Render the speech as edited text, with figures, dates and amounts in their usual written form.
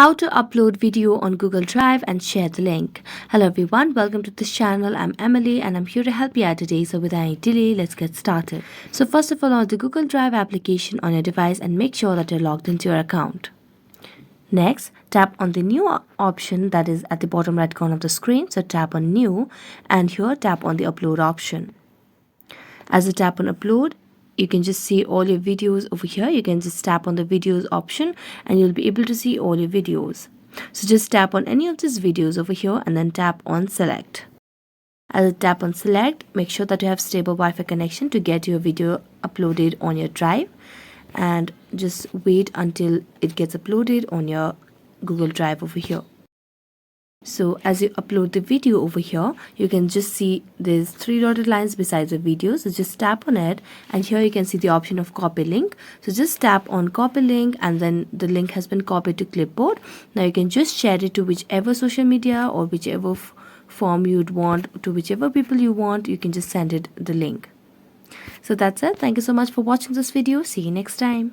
How to upload video on Google Drive and share the link. Hello everyone, welcome to this channel. I'm Emily and I'm here to help you out today. So without any delay, let's get started. So first of all, on the Google Drive application on your device and make sure that you're logged into your account. Next, tap on the new option that is at the bottom right corner of the screen. So tap on new and here tap on the upload option. As you tap on upload, you can just see all your videos over here. You can just tap on the videos option and you'll be able to see all your videos. So just tap on any of these videos over here and then tap on select. As you tap on select, make sure that you have stable Wi-Fi connection to get your video uploaded on your drive, and just wait until it gets uploaded on your Google Drive over here. So as you upload the video over here, you can just see there's three dotted lines beside the video. So just tap on it and here you can see the option of copy link. So just tap on copy link and then the link has been copied to clipboard. Now you can just share it to whichever social media or whichever form you'd want, to whichever people you want. You can just send it the link. So that's it. Thank you so much for watching this video. See you next time.